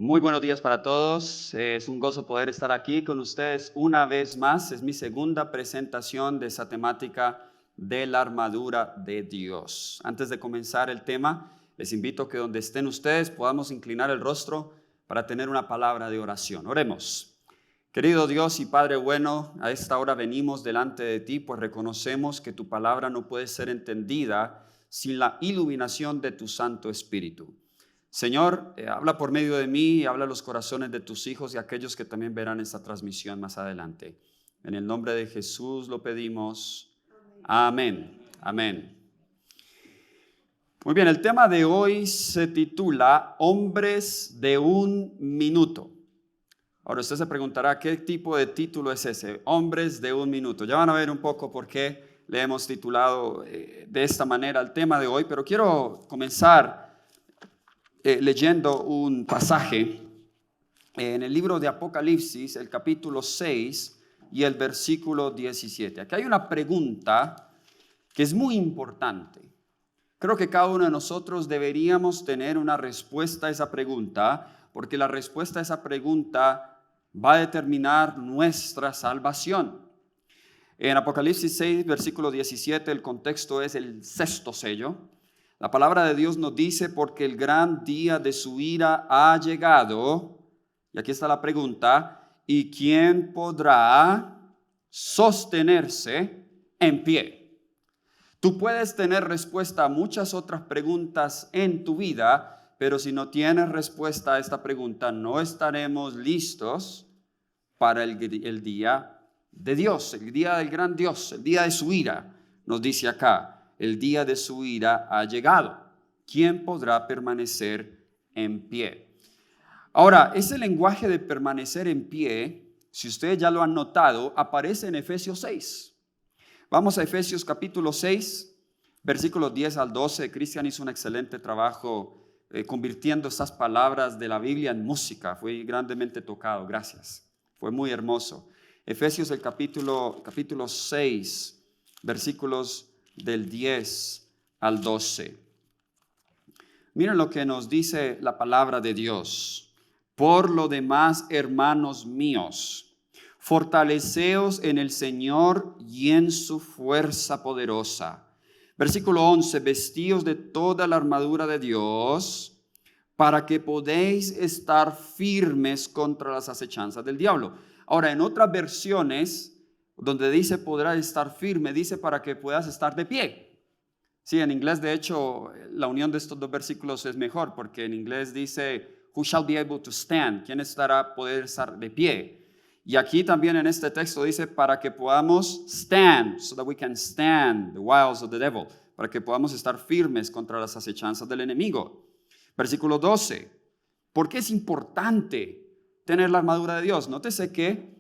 Muy buenos días para todos. Es un gozo poder estar aquí con ustedes una vez más. Es mi segunda presentación de esa temática de la armadura de Dios. Antes de comenzar el tema, les invito a que donde estén ustedes podamos inclinar el rostro para tener una palabra de oración. Oremos. Querido Dios y Padre bueno, a esta hora venimos delante de ti, pues reconocemos que tu palabra no puede ser entendida sin la iluminación de tu Santo Espíritu. Señor, habla por medio de mí y habla a los corazones de tus hijos y aquellos que también verán esta transmisión más adelante. En el nombre de Jesús lo pedimos. Amén. Amén. Muy bien, el tema de hoy se titula Hombres de un minuto. Ahora usted se preguntará, ¿qué tipo de título es ese? Hombres de un minuto. Ya van a ver un poco por qué le hemos titulado de esta manera el tema de hoy, pero quiero comenzar leyendo un pasaje en el libro de Apocalipsis, el capítulo 6 y el versículo 17. Aquí hay una pregunta que es muy importante. Creo que cada uno de nosotros deberíamos tener una respuesta a esa pregunta, porque la respuesta a esa pregunta va a determinar nuestra salvación. En Apocalipsis 6, versículo 17, el contexto es el sexto sello. La palabra de Dios nos dice, porque el gran día de su ira ha llegado, y aquí está la pregunta, ¿y quién podrá sostenerse en pie? Tú puedes tener respuesta a muchas otras preguntas en tu vida, pero si no tienes respuesta a esta pregunta, no estaremos listos para el día de Dios, el día del gran Dios, el día de su ira, nos dice acá. El día de su ira ha llegado. ¿Quién podrá permanecer en pie? Ahora, ese lenguaje de permanecer en pie, si ustedes ya lo han notado, aparece en Efesios 6. Vamos a Efesios capítulo 6, versículos 10 al 12. Cristian hizo un excelente trabajo convirtiendo estas palabras de la Biblia en música. Fue grandemente tocado, gracias. Fue muy hermoso. Efesios el capítulo 6, versículos del 10 al 12. Miren lo que nos dice la palabra de Dios. Por lo demás, hermanos míos, fortaleceos en el Señor y en su fuerza poderosa. Versículo 11, vestíos de toda la armadura de Dios para que podéis estar firmes contra las acechanzas del diablo. Ahora, en otras versiones, donde dice podrás estar firme, dice para que puedas estar de pie. Sí, en inglés de hecho la unión de estos dos versículos es mejor, porque en inglés dice who shall be able to stand, quién estará poder estar de pie. Y aquí también en este texto dice para que podamos stand, so that we can stand the wiles of the devil, para que podamos estar firmes contra las acechanzas del enemigo. Versículo 12, ¿por qué es importante tener la armadura de Dios? Nótese que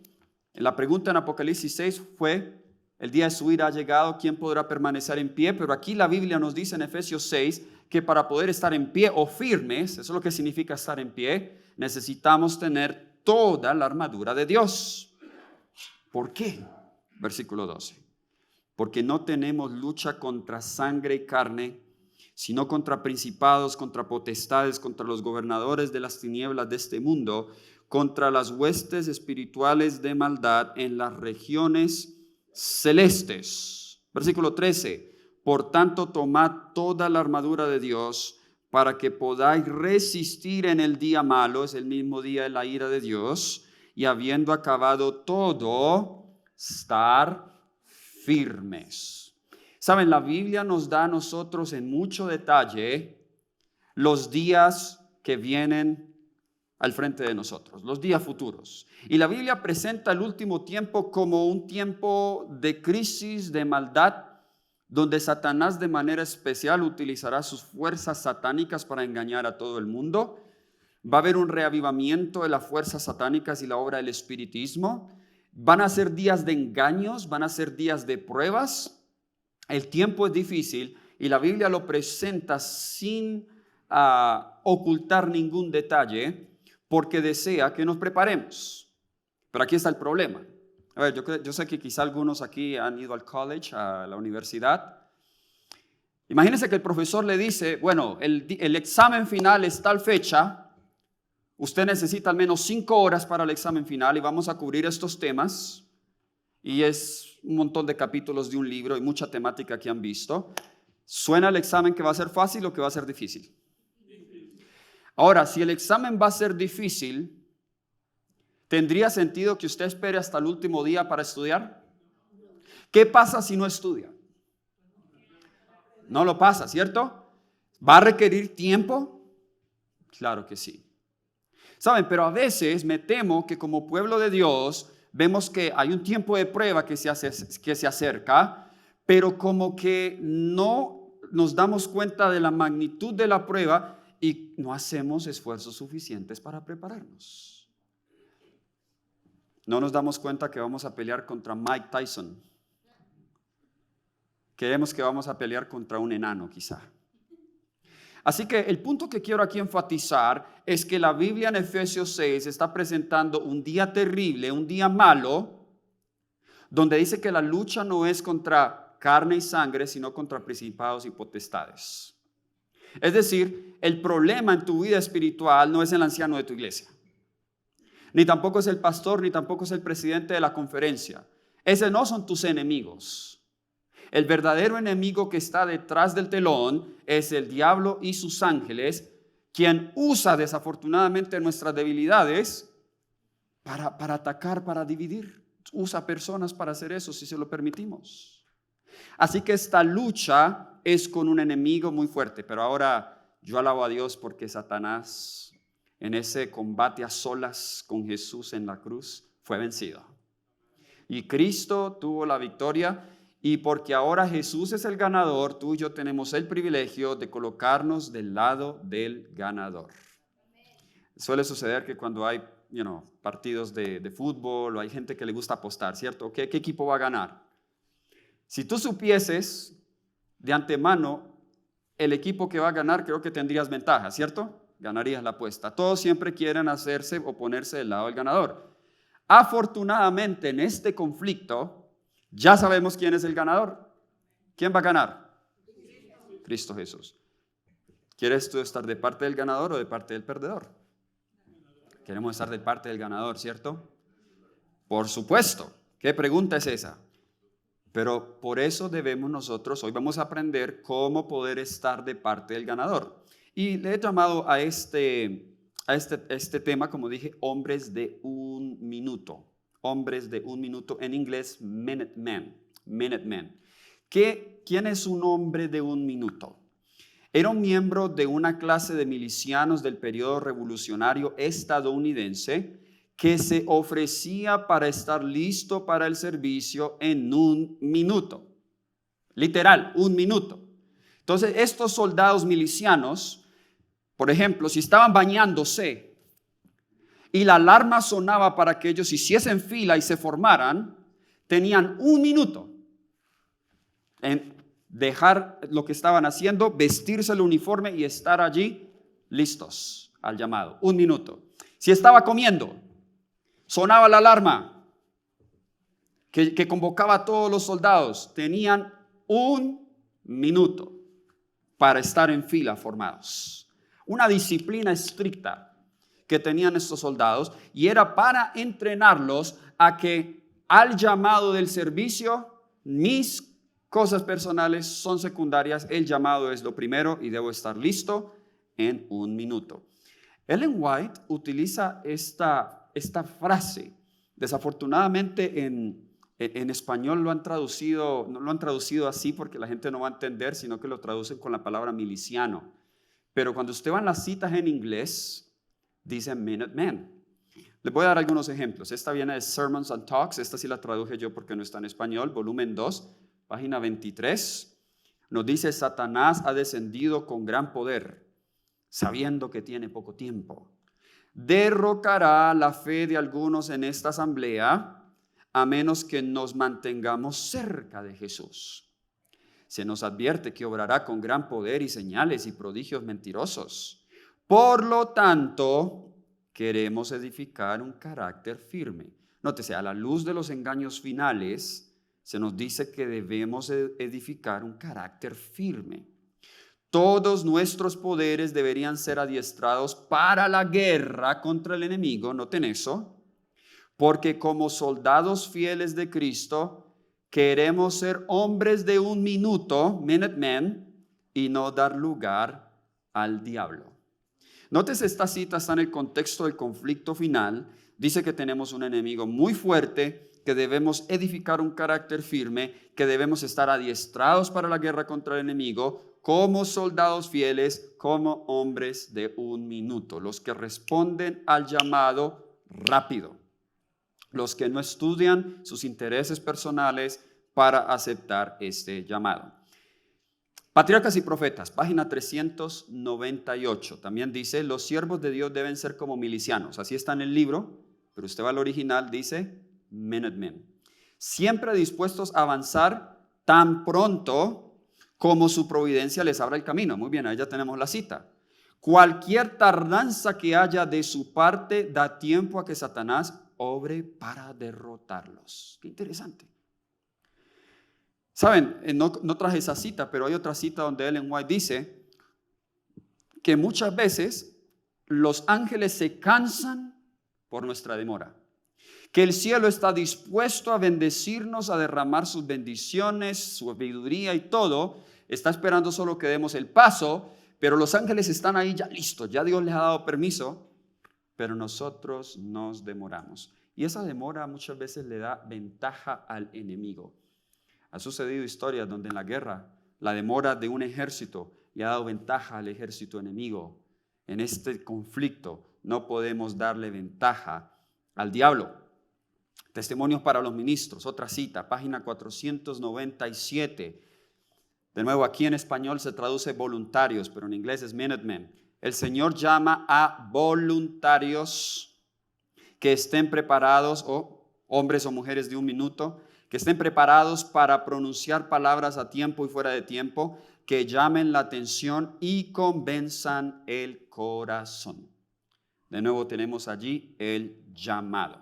la pregunta en Apocalipsis 6 fue, el día de su ira ha llegado, ¿quién podrá permanecer en pie? Pero aquí la Biblia nos dice en Efesios 6 que para poder estar en pie o firmes, eso es lo que significa estar en pie, necesitamos tener toda la armadura de Dios. ¿Por qué? Versículo 12. Porque no tenemos lucha contra sangre y carne, sino contra principados, contra potestades, contra los gobernadores de las tinieblas de este mundo, contra las huestes espirituales de maldad en las regiones celestes. Versículo 13. Por tanto, tomad toda la armadura de Dios para que podáis resistir en el día malo, es el mismo día de la ira de Dios, y habiendo acabado todo, estar firmes. Saben, la Biblia nos da a nosotros en mucho detalle los días que vienen al frente de nosotros, los días futuros. Y la Biblia presenta el último tiempo como un tiempo de crisis, de maldad, donde Satanás de manera especial utilizará sus fuerzas satánicas para engañar a todo el mundo. Va a haber un reavivamiento de las fuerzas satánicas y la obra del espiritismo. Van a ser días de engaños, van a ser días de pruebas. El tiempo es difícil y la Biblia lo presenta sin ocultar ningún detalle, porque desea que nos preparemos. Pero aquí está el problema. A ver, yo sé que quizá algunos aquí han ido al college, a la universidad. Imagínense que el profesor le dice, bueno, el examen final es tal fecha, Usted necesita al menos 5 horas para el examen final y vamos a cubrir estos temas. Y es un montón de capítulos de un libro y mucha temática que han visto. ¿Suena el examen que va a ser fácil o que va a ser difícil? Ahora, si el examen va a ser difícil, ¿tendría sentido que usted espere hasta el último día para estudiar? ¿Qué pasa si no estudia? No lo pasa, ¿cierto? ¿Va a requerir tiempo? Claro que sí. ¿Saben? Pero a veces me temo que como pueblo de Dios vemos que hay un tiempo de prueba que se acerca, pero como que no nos damos cuenta de la magnitud de la prueba y no hacemos esfuerzos suficientes para prepararnos. No nos damos cuenta que vamos a pelear contra Mike Tyson. Creemos que vamos a pelear contra un enano quizá. Así que el punto que quiero aquí enfatizar es que la Biblia en Efesios 6 está presentando un día terrible, un día malo, donde dice que la lucha no es contra carne y sangre, sino contra principados y potestades. Es decir, el problema en tu vida espiritual no es el anciano de tu iglesia, ni tampoco es el pastor, ni tampoco es el presidente de la conferencia. Esos no son tus enemigos. El verdadero enemigo que está detrás del telón es el diablo y sus ángeles, quien usa desafortunadamente nuestras debilidades para atacar, para dividir. Usa personas para hacer eso si se lo permitimos. Así que esta lucha es con un enemigo muy fuerte, pero ahora yo alabo a Dios porque Satanás en ese combate a solas con Jesús en la cruz fue vencido. Y Cristo tuvo la victoria. Y porque ahora Jesús es el ganador, tú y yo tenemos el privilegio de colocarnos del lado del ganador. Suele suceder que cuando hay partidos de fútbol o hay gente que le gusta apostar, ¿cierto? ¿Qué equipo va a ganar? Si tú supieses de antemano el equipo que va a ganar, creo que tendrías ventaja, ¿cierto? Ganarías la apuesta. Todos siempre quieren hacerse o ponerse del lado del ganador. Afortunadamente en este conflicto, ya sabemos quién es el ganador. ¿Quién va a ganar? Cristo Jesús. ¿Quieres tú estar de parte del ganador o de parte del perdedor? Queremos estar de parte del ganador, ¿cierto? Por supuesto. ¿Qué pregunta es esa? Pero por eso debemos nosotros, hoy vamos a aprender cómo poder estar de parte del ganador. Y le he llamado a este tema, como dije, hombres de un minuto. Hombres de un minuto, en inglés, Minutemen. ¿Quién es un hombre de un minuto? Era un miembro de una clase de milicianos del periodo revolucionario estadounidense que se ofrecía para estar listo para el servicio en un minuto. Literal, un minuto. Entonces, estos soldados milicianos, por ejemplo, si estaban bañándose y la alarma sonaba para que ellos hiciesen fila y se formaran, tenían un minuto en dejar lo que estaban haciendo, vestirse el uniforme y estar allí listos al llamado. Un minuto. Si estaba comiendo, sonaba la alarma que convocaba a todos los soldados, tenían un minuto para estar en fila formados. Una disciplina estricta que tenían estos soldados, y era para entrenarlos a que al llamado del servicio, mis cosas personales son secundarias, el llamado es lo primero y debo estar listo en un minuto. Ellen White utiliza esta frase. Desafortunadamente en español no lo han traducido así porque la gente no va a entender, sino que lo traducen con la palabra miliciano. Pero cuando usted va en las citas en inglés, dice Minutemen. Les voy a dar algunos ejemplos. Esta viene de Sermons and Talks. Esta sí la traduje yo porque no está en español. Volumen 2, página 23. Nos dice: Satanás ha descendido con gran poder, sabiendo que tiene poco tiempo. Derrocará la fe de algunos en esta asamblea, a menos que nos mantengamos cerca de Jesús. Se nos advierte que obrará con gran poder y señales y prodigios mentirosos. Por lo tanto, queremos edificar un carácter firme. Nótese, a la luz de los engaños finales, se nos dice que debemos edificar un carácter firme. todos nuestros poderes deberían ser adiestrados para la guerra contra el enemigo, noten eso, porque como soldados fieles de Cristo, queremos ser hombres de un minuto, Minutemen, y no dar lugar al diablo. Nótese, esta cita está en el contexto del conflicto final. Dice que tenemos un enemigo muy fuerte, que debemos edificar un carácter firme, que debemos estar adiestrados para la guerra contra el enemigo, como soldados fieles, como hombres de un minuto, los que responden al llamado rápido, los que no estudian sus intereses personales para aceptar este llamado. Patriarcas y Profetas, página 398, también dice, los siervos de Dios deben ser como milicianos. Así está en el libro, pero usted va al original, dice Minutemen. Siempre dispuestos a avanzar tan pronto como su providencia les abra el camino. Muy bien, ahí ya tenemos la cita. Cualquier tardanza que haya de su parte da tiempo a que Satanás obre para derrotarlos. Qué interesante. Saben, no traje esa cita, pero hay otra cita donde Ellen White dice que muchas veces los ángeles se cansan por nuestra demora, que el cielo está dispuesto a bendecirnos, a derramar sus bendiciones, su sabiduría y todo, está esperando solo que demos el paso, pero los ángeles están ahí ya listos, ya Dios les ha dado permiso, pero nosotros nos demoramos. Y esa demora muchas veces le da ventaja al enemigo. Ha sucedido historias donde en la guerra la demora de un ejército le ha dado ventaja al ejército enemigo. En este conflicto no podemos darle ventaja al diablo. Testimonios para los ministros, otra cita, página 497. De nuevo, aquí en español se traduce voluntarios, pero en inglés es Minutemen. El Señor llama a voluntarios que estén preparados, o hombres o mujeres de un minuto, que estén preparados para pronunciar palabras a tiempo y fuera de tiempo, que llamen la atención y convenzan el corazón. De nuevo tenemos allí el llamado.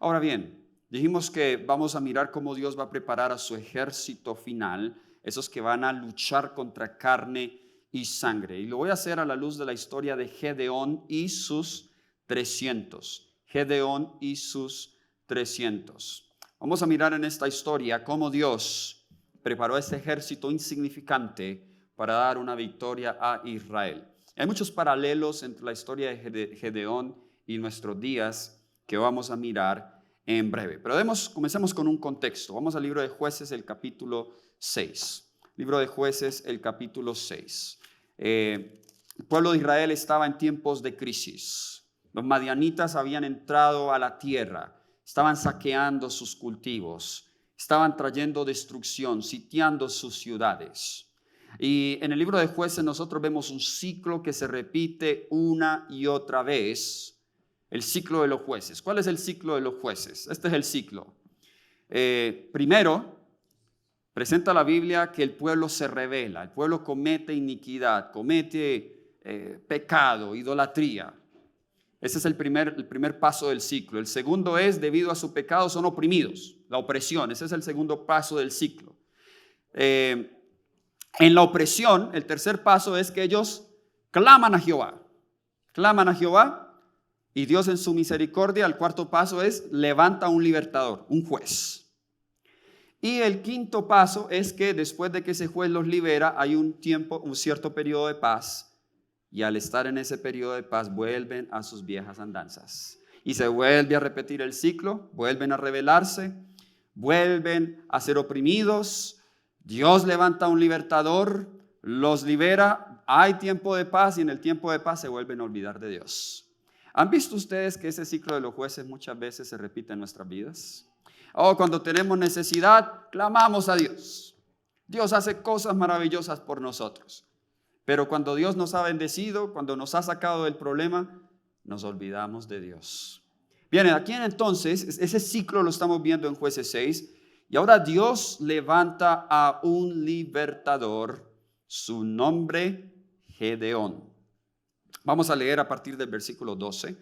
Ahora bien, dijimos que vamos a mirar cómo Dios va a preparar a su ejército final, esos que van a luchar contra carne y sangre. Y lo voy a hacer a la luz de la historia de Gedeón y sus 300. Gedeón y sus 300. Vamos a mirar en esta historia cómo Dios preparó a este ejército insignificante para dar una victoria a Israel. Hay muchos paralelos entre la historia de Gedeón y nuestros días que vamos a mirar en breve. Pero comencemos con un contexto. Vamos al libro de Jueces, el capítulo 6. Libro de Jueces, el capítulo 6. El pueblo de Israel estaba en tiempos de crisis. Los madianitas habían entrado a la tierra. Estaban saqueando sus cultivos, estaban trayendo destrucción, sitiando sus ciudades. Y en el libro de Jueces nosotros vemos un ciclo que se repite una y otra vez, el ciclo de los jueces. ¿Cuál es el ciclo de los jueces? Este es el ciclo. Primero, presenta la Biblia que el pueblo se rebela, el pueblo comete iniquidad, comete pecado, idolatría. Ese es el primer paso del ciclo. El segundo es, debido a su pecado, son oprimidos. La opresión, ese es el segundo paso del ciclo. En la opresión, el tercer paso es que ellos claman a Jehová. Claman a Jehová y Dios en su misericordia, el cuarto paso es, levanta un libertador, un juez. Y el quinto paso es que después de que ese juez los libera, hay un cierto periodo de paz. Y al estar en ese periodo de paz, vuelven a sus viejas andanzas. Y se vuelve a repetir el ciclo, vuelven a rebelarse, vuelven a ser oprimidos. Dios levanta un libertador, los libera, hay tiempo de paz y en el tiempo de paz se vuelven a olvidar de Dios. ¿Han visto ustedes que ese ciclo de los jueces muchas veces se repite en nuestras vidas? Cuando tenemos necesidad, clamamos a Dios. Dios hace cosas maravillosas por nosotros. Pero cuando Dios nos ha bendecido, cuando nos ha sacado del problema, nos olvidamos de Dios. Bien, aquí entonces, ese ciclo lo estamos viendo en Jueces 6. Y ahora Dios levanta a un libertador, su nombre Gedeón. Vamos a leer a partir del versículo 12,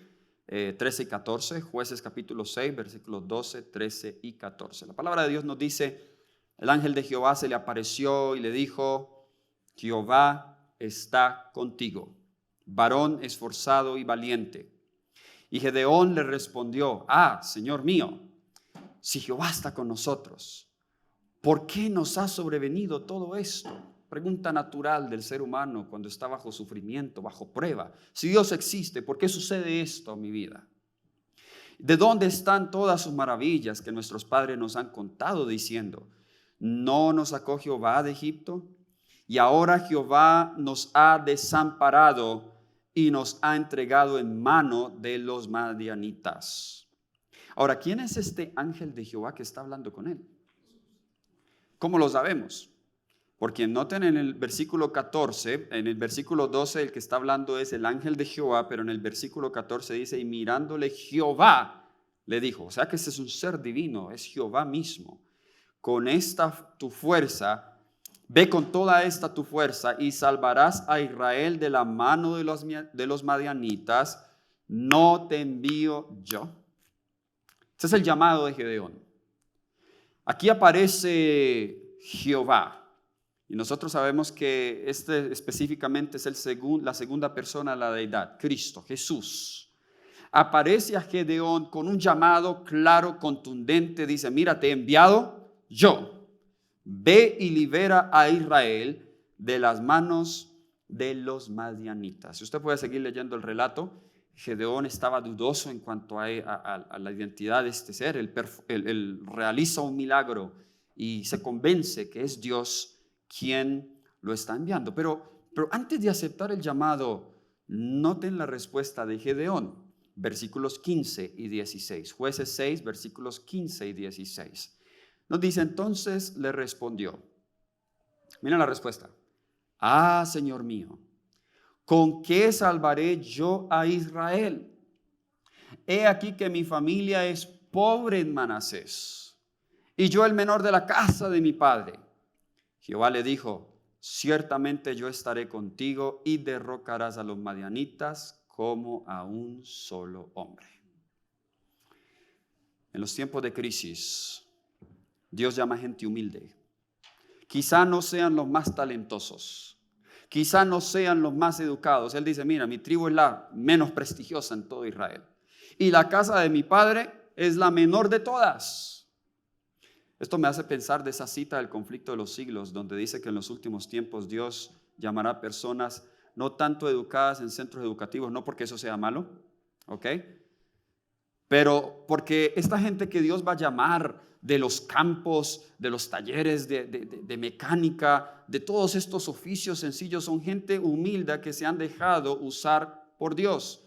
13 y 14. Jueces capítulo 6, versículos 12, 13 y 14. La palabra de Dios nos dice, el ángel de Jehová se le apareció y le dijo, Jehová está contigo, varón esforzado y valiente. Y Gedeón le respondió, Señor mío, si Jehová está con nosotros, ¿por qué nos ha sobrevenido todo esto? Pregunta natural del ser humano cuando está bajo sufrimiento, bajo prueba. Si Dios existe, ¿por qué sucede esto en mi vida? ¿De dónde están todas sus maravillas que nuestros padres nos han contado diciendo, ¿no nos sacó Jehová de Egipto? Y ahora Jehová nos ha desamparado y nos ha entregado en mano de los madianitas. Ahora, ¿quién es este ángel de Jehová que está hablando con él? ¿Cómo lo sabemos? Porque noten en el versículo 14, en el versículo 12 el que está hablando es el ángel de Jehová, pero en el versículo 14 dice, y mirándole Jehová le dijo, o sea que ese es un ser divino, es Jehová mismo. Con esta tu fuerza, ve con toda esta tu fuerza y salvarás a Israel de la mano de los madianitas, ¿no te envío yo? Ese es el llamado de Gedeón. Aquí aparece Jehová. Y nosotros sabemos que este específicamente es la segunda persona de la deidad, Cristo, Jesús. Aparece a Gedeón con un llamado claro, contundente. Dice, mira, te he enviado yo. Ve y libera a Israel de las manos de los madianitas. Si usted puede seguir leyendo el relato, Gedeón estaba dudoso en cuanto a la identidad de este ser. Él realiza un milagro y se convence que es Dios quien lo está enviando. Pero antes de aceptar el llamado, noten la respuesta de Gedeón, versículos 15 y 16. Jueces 6, versículos 15 y 16. Nos dice, entonces le respondió. Miren la respuesta. Señor mío, ¿con qué salvaré yo a Israel? He aquí que mi familia es pobre en Manasés, y yo el menor de la casa de mi padre. Jehová le dijo, ciertamente yo estaré contigo y derrocarás a los madianitas como a un solo hombre. En los tiempos de crisis, Dios llama a gente humilde. Quizá no sean los más talentosos, quizá no sean los más educados. Él dice, mira, mi tribu es la menos prestigiosa en todo Israel. Y la casa de mi padre es la menor de todas. Esto me hace pensar de esa cita del conflicto de los siglos, donde dice que en los últimos tiempos Dios llamará a personas no tanto educadas en centros educativos, no porque eso sea malo, ¿ok? Pero porque esta gente que Dios va a llamar de los campos, de los talleres de mecánica, de todos estos oficios sencillos, son gente humilde que se han dejado usar por Dios.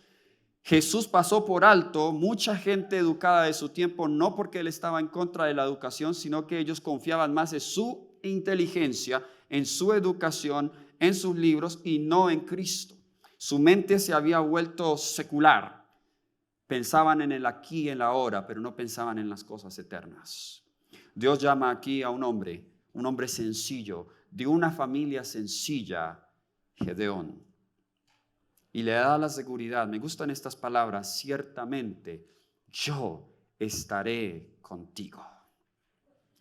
Jesús pasó por alto mucha gente educada de su tiempo, no porque él estaba en contra de la educación, sino que ellos confiaban más en su inteligencia, en su educación, en sus libros y no en Cristo. Su mente se había vuelto secular. Pensaban en el aquí y en la ahora, pero no pensaban en las cosas eternas. Dios llama aquí a un hombre sencillo, de una familia sencilla, Gedeón. Y le da la seguridad, me gustan estas palabras, ciertamente yo estaré contigo.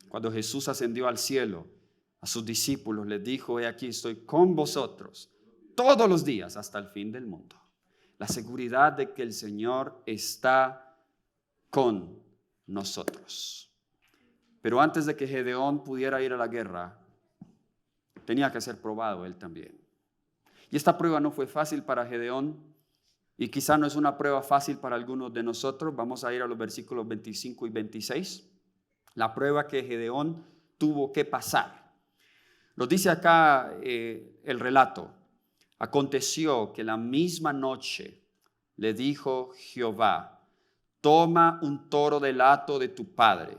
Cuando Jesús ascendió al cielo, a sus discípulos les dijo, he aquí estoy con vosotros todos los días hasta el fin del mundo. La seguridad de que el Señor está con nosotros. Pero antes de que Gedeón pudiera ir a la guerra, tenía que ser probado él también. Y esta prueba no fue fácil para Gedeón y quizá no es una prueba fácil para algunos de nosotros. Vamos a ir a los versículos 25 y 26. La prueba que Gedeón tuvo que pasar. Nos dice acá el relato. Aconteció que la misma noche le dijo Jehová, toma un toro del hato de tu padre,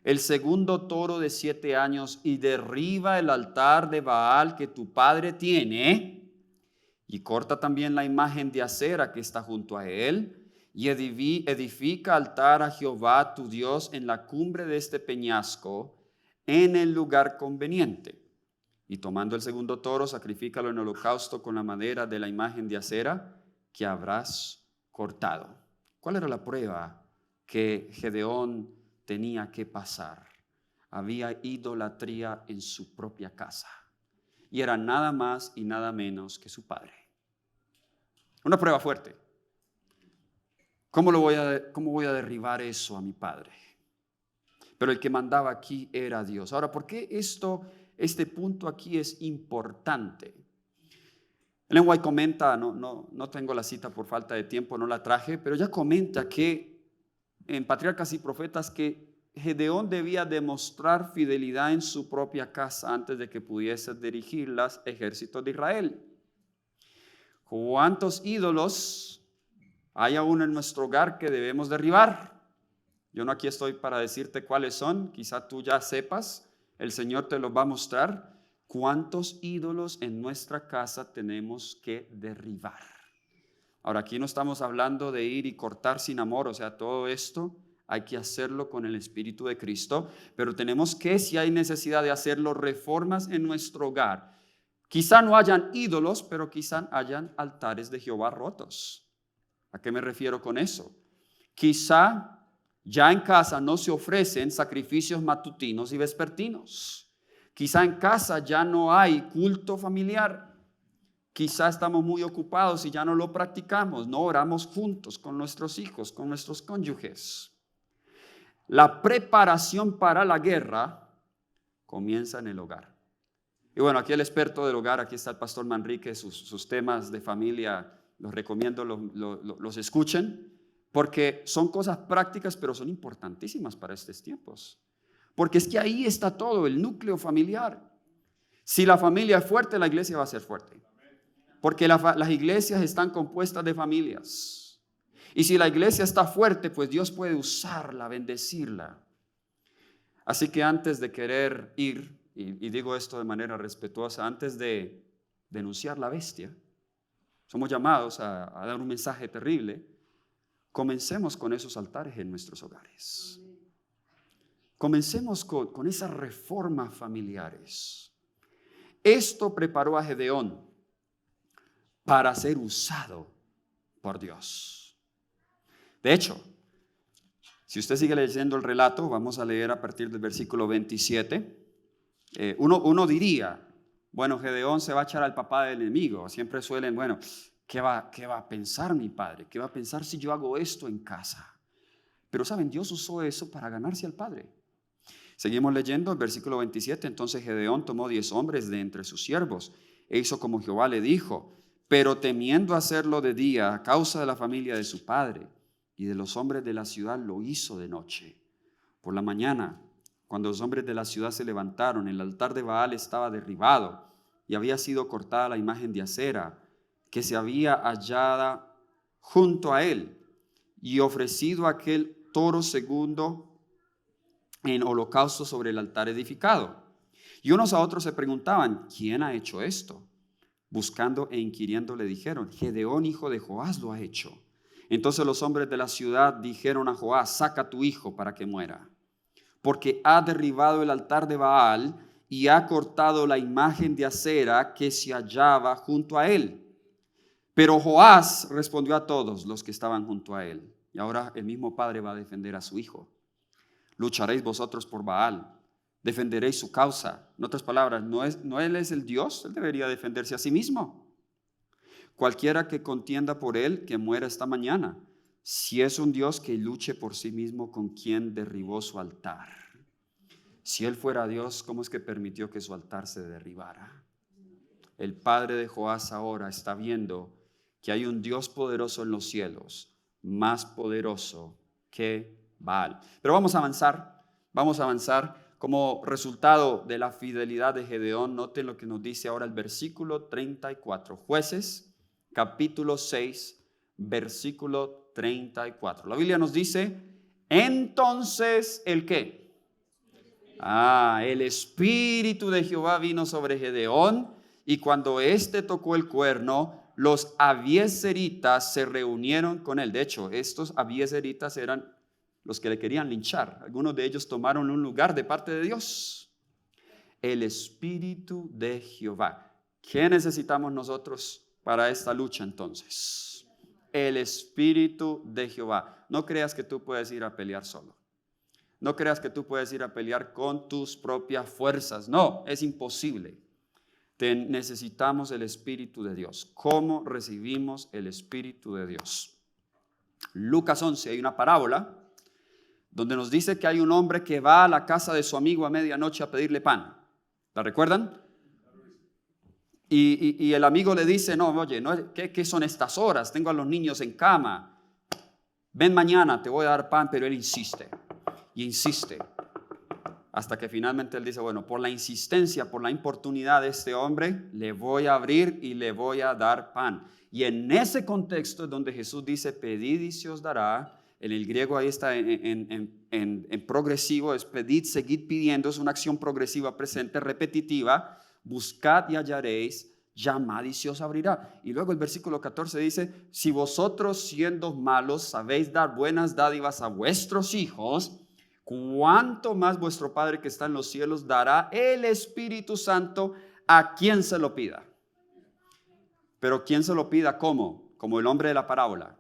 el segundo toro de 7 años y derriba el altar de Baal que tu padre tiene. Y corta también la imagen de acera que está junto a él, y edifica altar a Jehová tu Dios en la cumbre de este peñasco, en el lugar conveniente. Y tomando el segundo toro, sacrifícalo en holocausto con la madera de la imagen de acera que habrás cortado. ¿Cuál era la prueba que Gedeón tenía que pasar? Había idolatría en su propia casa. y era nada más y nada menos que su padre. Una prueba fuerte. ¿Cómo voy a derribar eso a mi padre? Pero el que mandaba aquí era Dios. Ahora, ¿por qué este punto aquí es importante? Ellen White comenta, no tengo la cita por falta de tiempo, no la traje, pero ella comenta que en Patriarcas y Profetas que Gedeón debía demostrar fidelidad en su propia casa antes de que pudiese dirigir los ejércitos de Israel. ¿Cuántos ídolos hay aún en nuestro hogar que debemos derribar? Yo no aquí estoy para decirte cuáles son, quizá tú ya sepas, el Señor te los va a mostrar. ¿Cuántos ídolos en nuestra casa tenemos que derribar? Ahora, aquí no estamos hablando de ir y cortar sin amor, o sea, todo esto hay que hacerlo con el Espíritu de Cristo, pero tenemos que, si hay necesidad de hacerlo, reformas en nuestro hogar. Quizá no hayan ídolos, pero quizá hayan altares de Jehová rotos. ¿A qué me refiero con eso? Quizá ya en casa no se ofrecen sacrificios matutinos y vespertinos. Quizá en casa ya no hay culto familiar. Quizá estamos muy ocupados y ya no lo practicamos. No oramos juntos con nuestros hijos, con nuestros cónyuges. La preparación para la guerra comienza en el hogar. Y bueno, aquí el experto del hogar, aquí está el pastor Manrique, sus temas de familia, los recomiendo, los escuchen, porque son cosas prácticas, pero son importantísimas para estos tiempos. Porque es que ahí está todo, el núcleo familiar. Si la familia es fuerte, la iglesia va a ser fuerte. Porque las iglesias están compuestas de familias. Y si la iglesia está fuerte, pues Dios puede usarla, bendecirla. Así que antes de querer ir, y digo esto de manera respetuosa, antes de denunciar la bestia, somos llamados a dar un mensaje terrible, comencemos con esos altares en nuestros hogares. Comencemos con esas reformas familiares. Esto preparó a Gedeón para ser usado por Dios. De hecho, si usted sigue leyendo el relato, vamos a leer a partir del versículo 27. Uno diría, bueno, Gedeón se va a echar al papá del enemigo. Siempre suelen, bueno, ¿qué va a pensar mi padre? ¿Qué va a pensar si yo hago esto en casa? Pero saben, Dios usó eso para ganarse al padre. Seguimos leyendo el versículo 27. Entonces Gedeón tomó 10 hombres de entre sus siervos e hizo como Jehová le dijo, pero temiendo hacerlo de día a causa de la familia de su padre y de los hombres de la ciudad, lo hizo de noche. Por la mañana, cuando los hombres de la ciudad se levantaron, el altar de Baal estaba derribado y había sido cortada la imagen de acera que se había hallada junto a él, y ofrecido aquel toro segundo en holocausto sobre el altar edificado. Y unos a otros se preguntaban, ¿quién ha hecho esto? Buscando e inquiriendo le dijeron, Gedeón, hijo de Joás, lo ha hecho. Entonces los hombres de la ciudad dijeron a Joás, saca a tu hijo para que muera, porque ha derribado el altar de Baal y ha cortado la imagen de acera que se hallaba junto a él. Pero Joás respondió a todos los que estaban junto a él. Y ahora el mismo padre va a defender a su hijo. Lucharéis vosotros por Baal, defenderéis su causa. En otras palabras, no él es el Dios, él debería defenderse a sí mismo. Cualquiera que contienda por él, que muera esta mañana. Si es un Dios, que luche por sí mismo con quien derribó su altar. Si él fuera Dios, ¿cómo es que permitió que su altar se derribara? El padre de Joás ahora está viendo que hay un Dios poderoso en los cielos, más poderoso que Baal. Pero vamos a avanzar como resultado de la fidelidad de Gedeón. Noten lo que nos dice ahora el versículo 34. Jueces, capítulo 6, versículo 34. La Biblia nos dice, entonces, ¿el qué? El Espíritu de Jehová vino sobre Gedeón, y cuando éste tocó el cuerno, los abiezeritas se reunieron con él. De hecho, estos abiezeritas eran los que le querían linchar. Algunos de ellos tomaron un lugar de parte de Dios. El Espíritu de Jehová. ¿Qué necesitamos nosotros para esta lucha entonces? El Espíritu de Jehová. No creas que tú puedes ir a pelear solo. No creas que tú puedes ir a pelear con tus propias fuerzas. No, es imposible. necesitamos el Espíritu de Dios. ¿Cómo recibimos el Espíritu de Dios? Lucas 11 hay una parábola donde nos dice que hay un hombre que va a la casa de su amigo a medianoche a pedirle pan. ¿La recuerdan? Y el amigo le dice, no, oye, ¿qué son estas horas? Tengo a los niños en cama. Ven mañana, te voy a dar pan, pero él insiste y insiste. Hasta que finalmente él dice, bueno, por la insistencia, por la importunidad de este hombre, le voy a abrir y le voy a dar pan. Y en ese contexto es donde Jesús dice, pedid y se os dará. En el griego ahí está en progresivo, es pedid, seguid pidiendo, es una acción progresiva presente, repetitiva. Buscad y hallaréis, llamad y se os abrirá. Y luego el versículo 14 dice, si vosotros siendo malos sabéis dar buenas dádivas a vuestros hijos, ¿cuánto más vuestro Padre que está en los cielos dará el Espíritu Santo a quien se lo pida? Pero quien se lo pida, ¿cómo? Como el hombre de la parábola.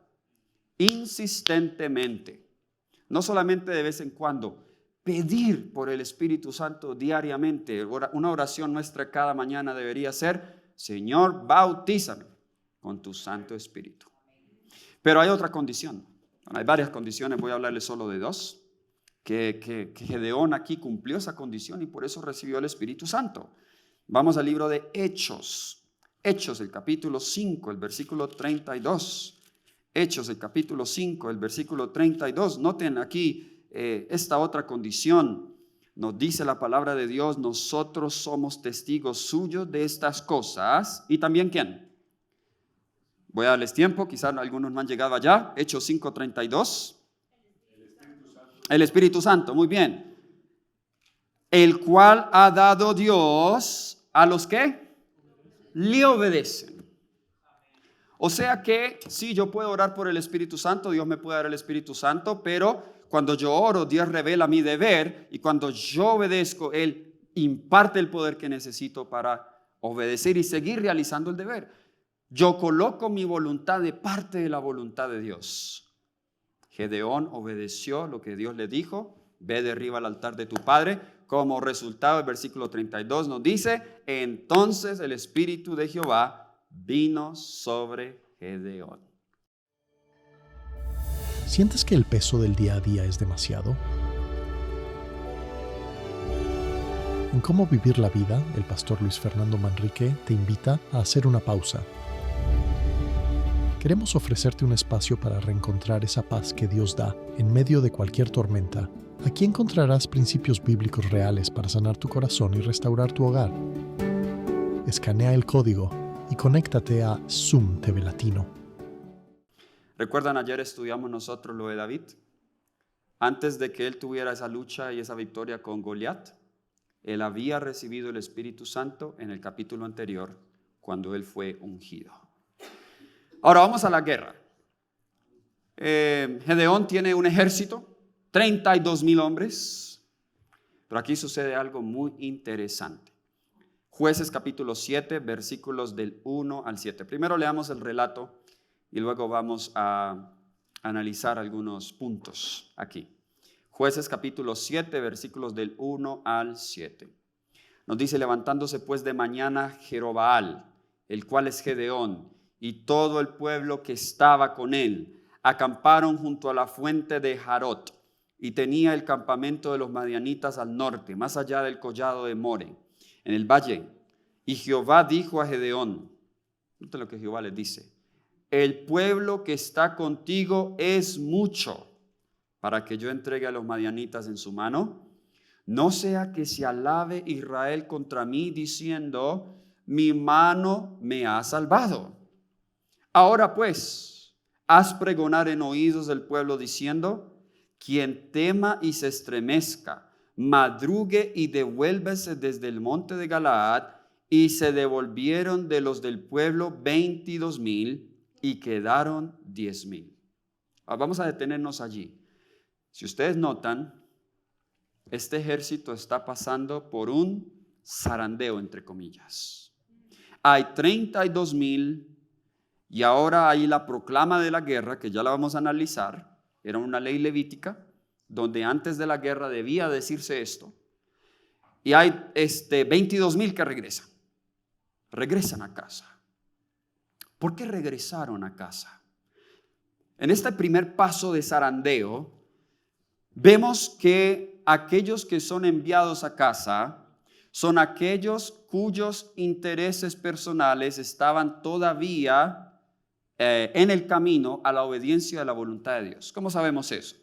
Insistentemente. No solamente de vez en cuando. Pedir por el Espíritu Santo diariamente. Una oración nuestra cada mañana debería ser, Señor, bautízame con tu Santo Espíritu. Pero hay otra condición. Hay varias condiciones, voy a hablarles solo de dos. Que Gedeón aquí cumplió esa condición y por eso recibió el Espíritu Santo. Vamos al libro de Hechos. Hechos, el capítulo 5, el versículo 32. Hechos, el capítulo 5, el versículo 32. Noten aquí esta otra condición. Nos dice la palabra de Dios, nosotros somos testigos suyos de estas cosas. ¿Y también quién? Voy a darles tiempo, quizás algunos no han llegado allá. Hechos 5, 32. El Espíritu Santo, muy bien. El cual ha dado Dios a los que le obedecen. O sea que sí, yo puedo orar por el Espíritu Santo, Dios me puede dar el Espíritu Santo, pero cuando yo oro, Dios revela mi deber y cuando yo obedezco, Él imparte el poder que necesito para obedecer y seguir realizando el deber. Yo coloco mi voluntad de parte de la voluntad de Dios. Gedeón obedeció lo que Dios le dijo, ve derriba al altar de tu padre. Como resultado, el versículo 32 nos dice, entonces el Espíritu de Jehová vino sobre Gedeón. ¿Sientes que el peso del día a día es demasiado? En Cómo vivir la vida, el pastor Luis Fernando Manrique te invita a hacer una pausa. Queremos ofrecerte un espacio para reencontrar esa paz que Dios da en medio de cualquier tormenta. Aquí encontrarás principios bíblicos reales para sanar tu corazón y restaurar tu hogar. Escanea el código y conéctate a Zoom TV Latino. ¿Recuerdan ayer estudiamos nosotros lo de David? Antes de que él tuviera esa lucha y esa victoria con Goliat, él había recibido el Espíritu Santo en el capítulo anterior cuando él fue ungido. Ahora vamos a la guerra. Gedeón tiene un ejército, 32,000 hombres, pero aquí sucede algo muy interesante. Jueces capítulo 7, versículos del 1 al 7. Primero leamos el relato y luego vamos a analizar algunos puntos aquí. Jueces capítulo 7, versículos del 1 al 7. Nos dice, levantándose pues de mañana Jerobaal, el cual es Gedeón, y todo el pueblo que estaba con él, acamparon junto a la fuente de Jarot, y tenía el campamento de los madianitas al norte, más allá del collado de More, en el valle. Y Jehová dijo a Gedeón, noten lo que Jehová les dice, el pueblo que está contigo es mucho, para que yo entregue a los madianitas en su mano. No sea que se alabe Israel contra mí, diciendo, mi mano me ha salvado. Ahora pues, haz pregonar en oídos del pueblo diciendo, quien tema y se estremezca, madrugue y devuélvese desde el monte de Galaad, y se devolvieron de los del pueblo 22,000 y quedaron 10,000. Vamos a detenernos allí. Si ustedes notan, este ejército está pasando por un zarandeo, entre comillas. Hay 32,000 y ahora hay la proclama de la guerra, que ya la vamos a analizar. Era una ley levítica, donde antes de la guerra debía decirse esto. Y hay 22,000 que regresan. regresan a casa. ¿Por qué regresaron a casa? En este primer paso de zarandeo, vemos que aquellos que son enviados a casa son aquellos cuyos intereses personales estaban todavía en el camino a la obediencia a la voluntad de Dios. ¿Cómo sabemos eso?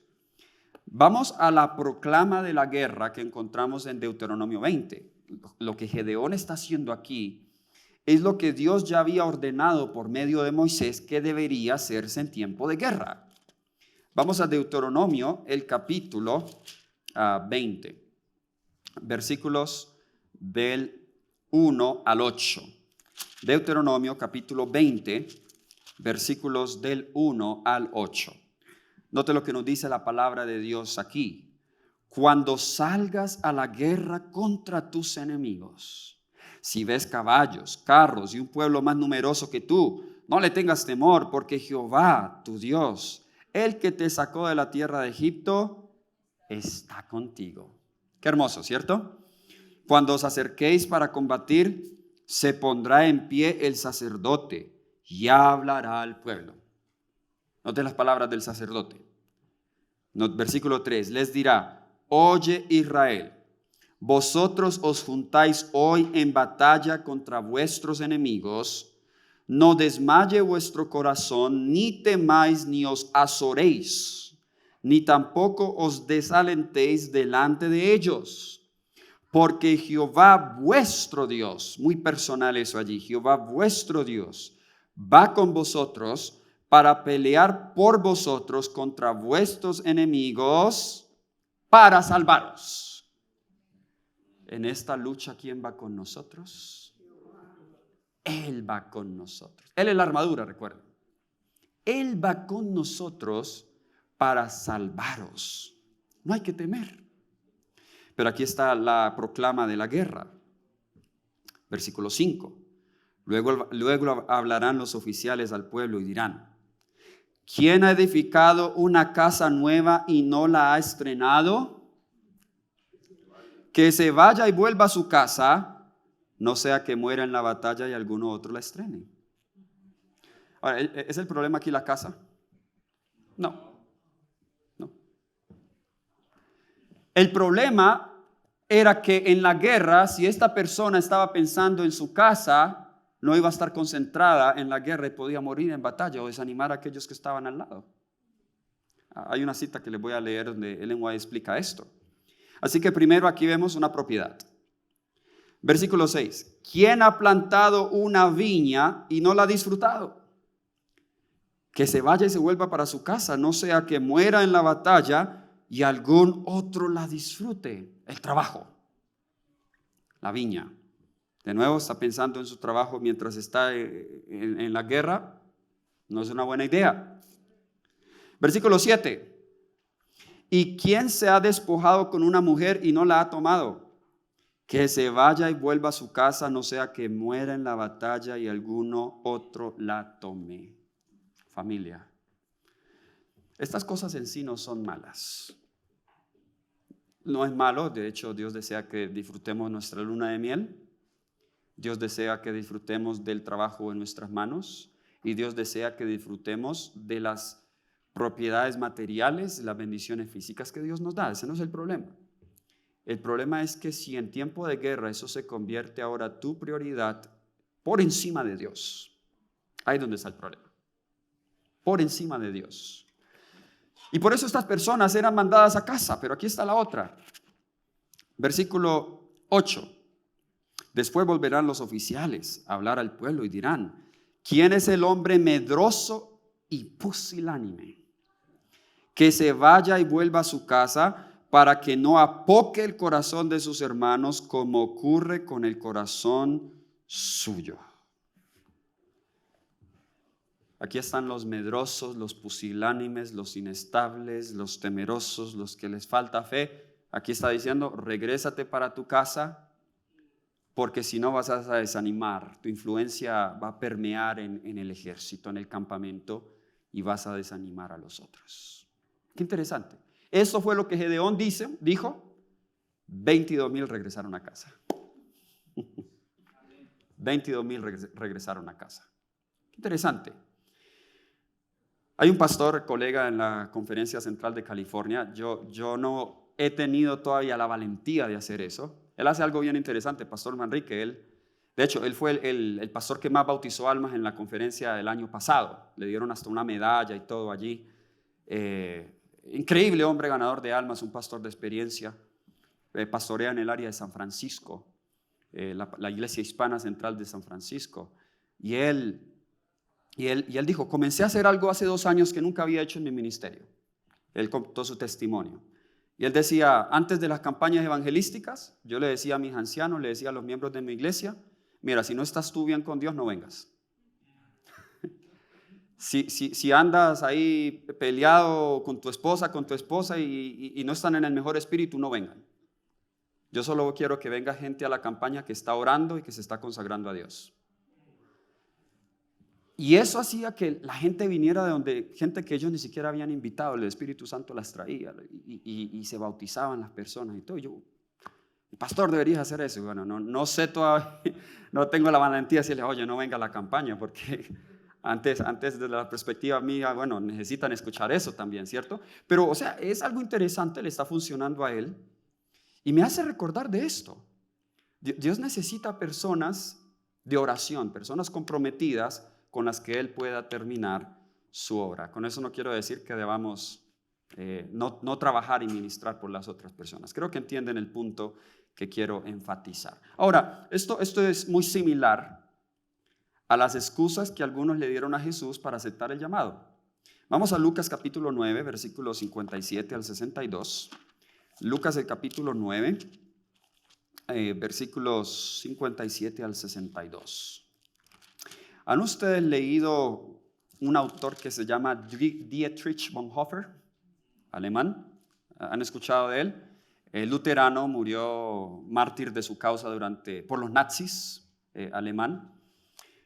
Vamos a la proclama de la guerra que encontramos en Deuteronomio 20. Lo que Gedeón está haciendo aquí es lo que Dios ya había ordenado por medio de Moisés que debería hacerse en tiempo de guerra. Vamos a Deuteronomio, el capítulo 20, versículos del 1 al 8. Deuteronomio capítulo 20, versículos del 1 al 8. Note lo que nos dice la palabra de Dios aquí. Cuando salgas a la guerra contra tus enemigos, si ves caballos, carros y un pueblo más numeroso que tú, no le tengas temor, porque Jehová, tu Dios, el que te sacó de la tierra de Egipto, está contigo. Qué hermoso, ¿cierto? Cuando os acerquéis para combatir, se pondrá en pie el sacerdote y hablará al pueblo. Noten las palabras del sacerdote. Versículo 3, les dirá: oye Israel, vosotros os juntáis hoy en batalla contra vuestros enemigos. No desmaye vuestro corazón, ni temáis ni os azoréis, ni tampoco os desalentéis delante de ellos. Porque Jehová vuestro Dios, muy personal eso allí, Jehová vuestro Dios va con vosotros para pelear por vosotros contra vuestros enemigos para salvaros. En esta lucha, ¿quién va con nosotros? Él va con nosotros. Él es la armadura, recuerden. Él va con nosotros para salvaros. No hay que temer. Pero aquí está la proclama de la guerra. Versículo 5. Luego hablarán los oficiales al pueblo y dirán: ¿quién ha edificado una casa nueva y no la ha estrenado? Que se vaya y vuelva a su casa, no sea que muera en la batalla y alguno otro la estrene. Ahora, ¿es el problema aquí la casa? No. El problema era que en la guerra, si esta persona estaba pensando en su casa, no iba a estar concentrada en la guerra y podía morir en batalla o desanimar a aquellos que estaban al lado. Hay una cita que les voy a leer donde Ellen White explica esto. Así que primero aquí vemos una propiedad. Versículo 6. ¿Quién ha plantado una viña y no la ha disfrutado? Que se vaya y se vuelva para su casa, no sea que muera en la batalla y algún otro la disfrute. El trabajo, la viña. De nuevo, está pensando en su trabajo mientras está en la guerra. No es una buena idea. Versículo 7. ¿Y quién se ha despojado con una mujer y no la ha tomado? Que se vaya y vuelva a su casa, no sea que muera en la batalla y alguno otro la tome. Familia, estas cosas en sí no son malas. No es malo, de hecho Dios desea que disfrutemos nuestra luna de miel. Dios desea que disfrutemos del trabajo en nuestras manos y Dios desea que disfrutemos de las propiedades materiales, las bendiciones físicas que Dios nos da. Ese no es el problema. El problema es que si en tiempo de guerra eso se convierte ahora tu prioridad por encima de Dios, ahí es donde está el problema. Por encima de Dios. Y por eso estas personas eran mandadas a casa, pero aquí está la otra. Versículo 8. Después volverán los oficiales a hablar al pueblo y dirán: ¿quién es el hombre medroso y pusilánime? Que se vaya y vuelva a su casa para que no apoque el corazón de sus hermanos como ocurre con el corazón suyo. Aquí están los medrosos, los pusilánimes, los inestables, los temerosos, los que les falta fe. Aquí está diciendo: regrésate para tu casa, porque si no vas a desanimar. Tu influencia va a permear en el ejército, en el campamento, y vas a desanimar a los otros. Qué interesante. Eso fue lo que Gedeón dijo. 22,000 regresaron a casa. 22,000 regresaron a casa. Interesante. Hay un pastor, colega en la Conferencia Central de California. Yo no he tenido todavía la valentía de hacer eso. Él hace algo bien interesante, Pastor Manrique. De hecho, él fue el pastor que más bautizó almas en la conferencia del año pasado. Le dieron hasta una medalla y todo allí. Increíble hombre, ganador de almas, un pastor de experiencia. Pastorea en el área de San Francisco, la Iglesia Hispana Central de San Francisco. Y él dijo, comencé a hacer algo hace 2 años que nunca había hecho en mi ministerio. Él contó su testimonio. Y él decía, antes de las campañas evangelísticas, yo le decía a mis ancianos, le decía a los miembros de mi iglesia, mira, si no estás tú bien con Dios, no vengas. Si andas ahí peleado con tu esposa y no están en el mejor espíritu, no vengan. Yo solo quiero que venga gente a la campaña que está orando y que se está consagrando a Dios. Y eso hacía que la gente viniera de donde, gente que ellos ni siquiera habían invitado, el Espíritu Santo las traía y se bautizaban las personas y todo. Yo, pastor, deberías hacer eso. Bueno, no sé todavía, no tengo la valentía de decirle, oye, no venga a la campaña, porque antes desde la perspectiva mía, bueno, necesitan escuchar eso también, ¿cierto? Pero, o sea, es algo interesante, le está funcionando a él y me hace recordar de esto. Dios necesita personas de oración, personas comprometidas con las que Él pueda terminar su obra. Con eso no quiero decir que debamos no trabajar y ministrar por las otras personas. Creo que entienden el punto que quiero enfatizar. Ahora, esto es muy similar a las excusas que algunos le dieron a Jesús para aceptar el llamado. Vamos a Lucas capítulo 9, versículos 57 al 62. Lucas el capítulo 9, versículos 57 al 62. ¿Han ustedes leído un autor que se llama Dietrich Bonhoeffer, alemán? ¿Han escuchado de él? El luterano, murió mártir de su causa por los nazis, alemán.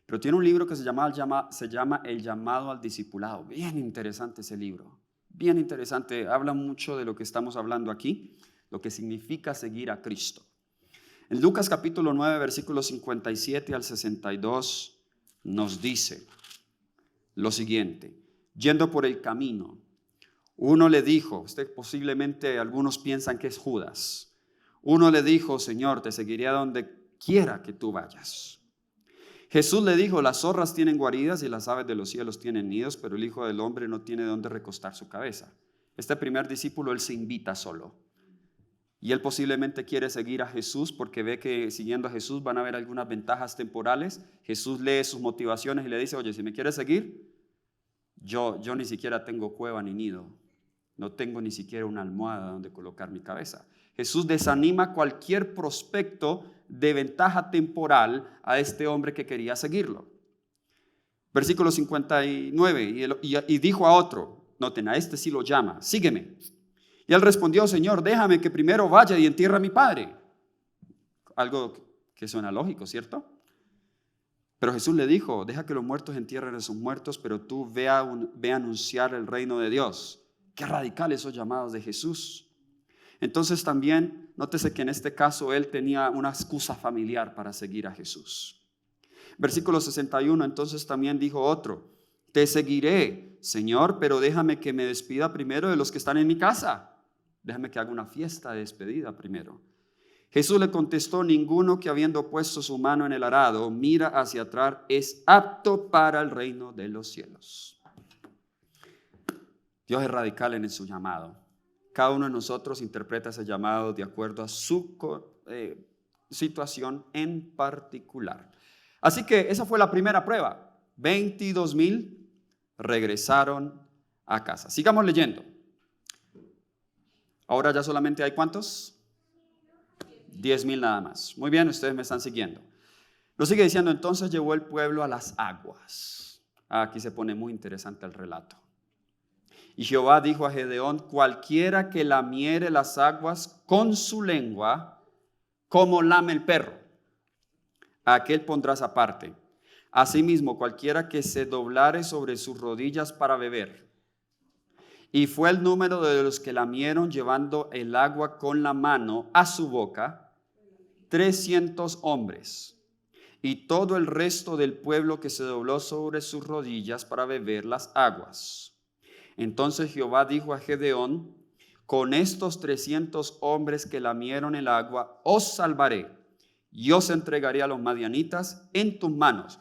Pero tiene un libro que se llama El llamado al discipulado. Bien interesante ese libro, bien interesante. Habla mucho de lo que estamos hablando aquí, lo que significa seguir a Cristo. En Lucas capítulo 9, versículos 57 al 62, nos dice lo siguiente: yendo por el camino, uno le dijo, posiblemente algunos piensan que es Judas, uno le dijo, Señor, te seguiré a donde quiera que tú vayas. Jesús le dijo, las zorras tienen guaridas y las aves de los cielos tienen nidos, pero el Hijo del Hombre no tiene dónde recostar su cabeza. Este primer discípulo, él se invita solo. Y él posiblemente quiere seguir a Jesús porque ve que siguiendo a Jesús van a haber algunas ventajas temporales. Jesús lee sus motivaciones y le dice, oye, si me quieres seguir, yo ni siquiera tengo cueva ni nido. No tengo ni siquiera una almohada donde colocar mi cabeza. Jesús desanima cualquier prospecto de ventaja temporal a este hombre que quería seguirlo. Versículo 59, y dijo a otro, noten, a este sí lo llama, sígueme. Y él respondió, Señor, déjame que primero vaya y entierre a mi padre. Algo que suena lógico, ¿cierto? Pero Jesús le dijo, deja que los muertos entierren a sus muertos, pero tú ve a anunciar el reino de Dios. Qué radical esos llamados de Jesús. Entonces también, nótese que en este caso él tenía una excusa familiar para seguir a Jesús. Versículo 61, entonces también dijo otro, te seguiré, Señor, pero déjame que me despida primero de los que están en mi casa. Déjame que haga una fiesta de despedida primero. Jesús le contestó, ninguno que habiendo puesto su mano en el arado mira hacia atrás es apto para el reino de los cielos. Dios es radical en su llamado. Cada uno de nosotros interpreta ese llamado de acuerdo a su situación en particular. Así que esa fue la primera prueba. 22,000 regresaron a casa. Sigamos leyendo. Ahora ya solamente hay ¿cuántos? 10,000 nada más. Muy bien, ustedes me están siguiendo. Lo sigue diciendo, entonces llevó el pueblo a las aguas. Aquí se pone muy interesante el relato. Y Jehová dijo a Gedeón, cualquiera que lamiere las aguas con su lengua, como lame el perro, a aquel pondrás aparte. Asimismo, cualquiera que se doblare sobre sus rodillas para beber. Y fue el número de los que lamieron llevando el agua con la mano a su boca, 300 hombres. y todo el resto del pueblo que se dobló sobre sus rodillas para beber las aguas. Entonces Jehová dijo a Gedeón: con estos 300 hombres que lamieron el agua, os salvaré, y os entregaré a los madianitas en tus manos,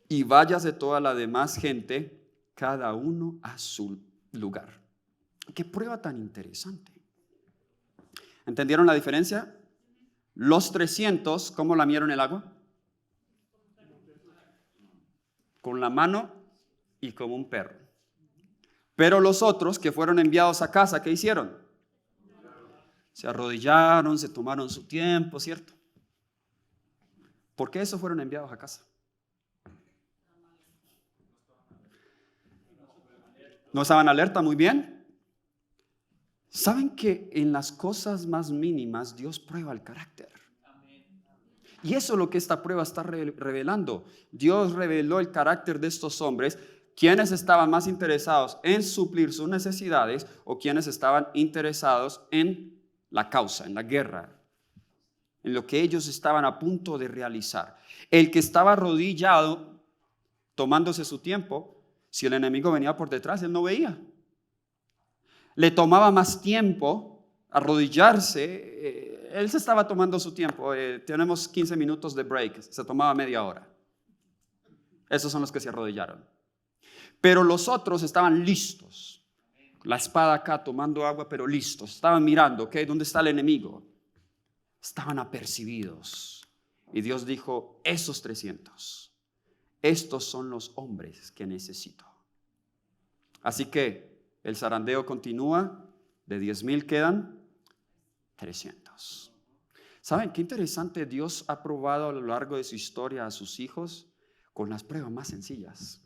y vayas de toda la demás gente, cada uno a su lugar. Qué prueba tan interesante. ¿Entendieron la diferencia? Los 300, ¿cómo lamieron el agua? Con la mano y como un perro. Pero los otros que fueron enviados a casa, ¿qué hicieron? Se arrodillaron, se tomaron su tiempo, ¿cierto? ¿Por qué esos fueron enviados a casa? ¿No estaban alerta? Muy bien. ¿Saben que en las cosas más mínimas Dios prueba el carácter? Y eso es lo que esta prueba está revelando. Dios reveló el carácter de estos hombres, quienes estaban más interesados en suplir sus necesidades o quienes estaban interesados en la causa, en la guerra, en lo que ellos estaban a punto de realizar. El que estaba arrodillado, tomándose su tiempo, si el enemigo venía por detrás, él no veía. Le tomaba más tiempo arrodillarse. Él se estaba tomando su tiempo. Tenemos 15 minutos de break, se tomaba media hora. Esos son los que se arrodillaron. Pero los otros estaban listos. La espada acá tomando agua, pero listos. Estaban mirando, ¿ok? ¿Dónde está el enemigo? Estaban apercibidos. Y Dios dijo: esos 300, estos son los hombres que necesito. Así que el zarandeo continúa. De 10,000 quedan 300. ¿Saben qué interesante? Dios ha probado a lo largo de su historia a sus hijos con las pruebas más sencillas.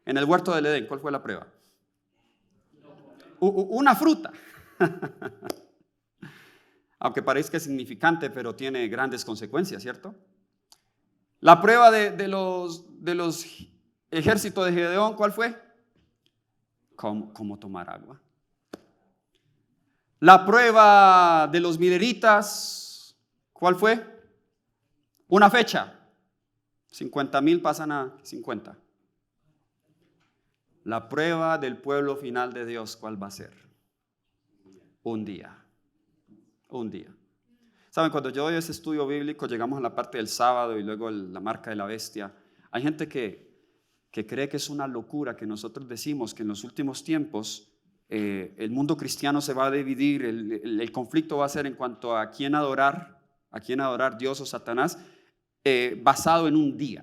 En el huerto del Edén, ¿cuál fue la prueba? Una fruta. Aunque parezca significante, pero tiene grandes consecuencias, ¿cierto? La prueba de los ejércitos de Gedeón, ¿cuál fue? ¿Cómo tomar agua? La prueba de los mideritas, ¿cuál fue? Una fecha. 50,000 pasan a 50. La prueba del pueblo final de Dios, ¿cuál va a ser? Un día. Un día. ¿Saben? Cuando yo doy ese estudio bíblico, llegamos a la parte del sábado y luego la marca de la bestia. Hay gente que cree que es una locura que nosotros decimos que en los últimos tiempos el mundo cristiano se va a dividir, el conflicto va a ser en cuanto a quién adorar, Dios o Satanás, basado en un día.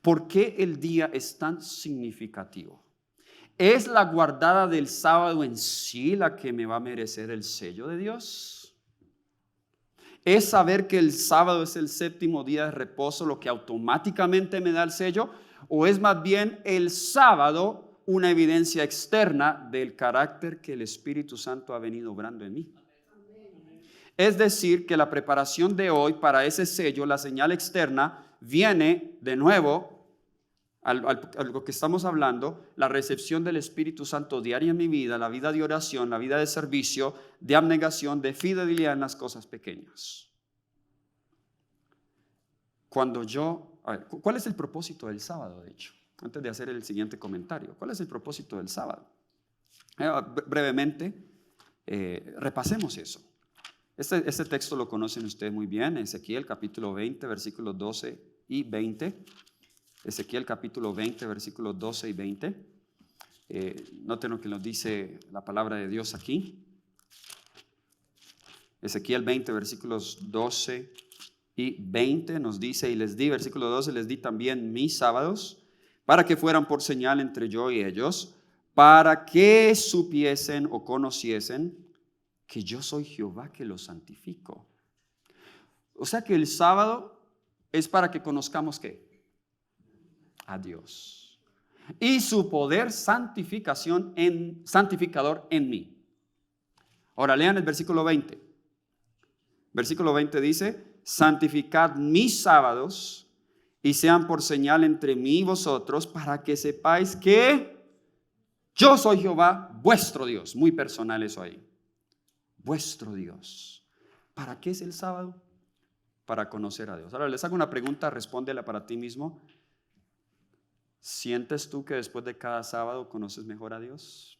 ¿Por qué el día es tan significativo? ¿Es la guardada del sábado en sí la que me va a merecer el sello de Dios? ¿Es saber que el sábado es el séptimo día de reposo lo que automáticamente me da el sello? ¿O es más bien el sábado una evidencia externa del carácter que el Espíritu Santo ha venido obrando en mí? Es decir, que la preparación de hoy para ese sello, la señal externa, viene de nuevo a lo que estamos hablando, la recepción del Espíritu Santo diaria en mi vida, la vida de oración, la vida de servicio, de abnegación, de fidelidad en las cosas pequeñas. ¿Cuál es el propósito del sábado, de hecho? Antes de hacer el siguiente comentario, ¿cuál es el propósito del sábado? Brevemente, repasemos eso. Este texto lo conocen ustedes muy bien, Ezequiel capítulo 20, versículos 12 y 20. Ezequiel capítulo 20, versículos 12 y 20. Noten lo que nos dice la palabra de Dios aquí. Ezequiel 20, versículos 12 y 20 nos dice: y les di, versículo 12, les di también mis sábados, para que fueran por señal entre yo y ellos, para que supiesen o conociesen que yo soy Jehová que los santifico. O sea que el sábado es para que conozcamos ¿qué? A Dios y su poder santificador en mí. Ahora lean el versículo 20. Versículo 20 dice: santificad mis sábados y sean por señal entre mí y vosotros, para que sepáis que yo soy Jehová vuestro Dios. Muy personal eso ahí. Vuestro Dios. ¿Para qué es el sábado? para conocer a Dios. Ahora les hago una pregunta, respóndela para ti mismo. ¿Sientes tú que después de cada sábado conoces mejor a Dios?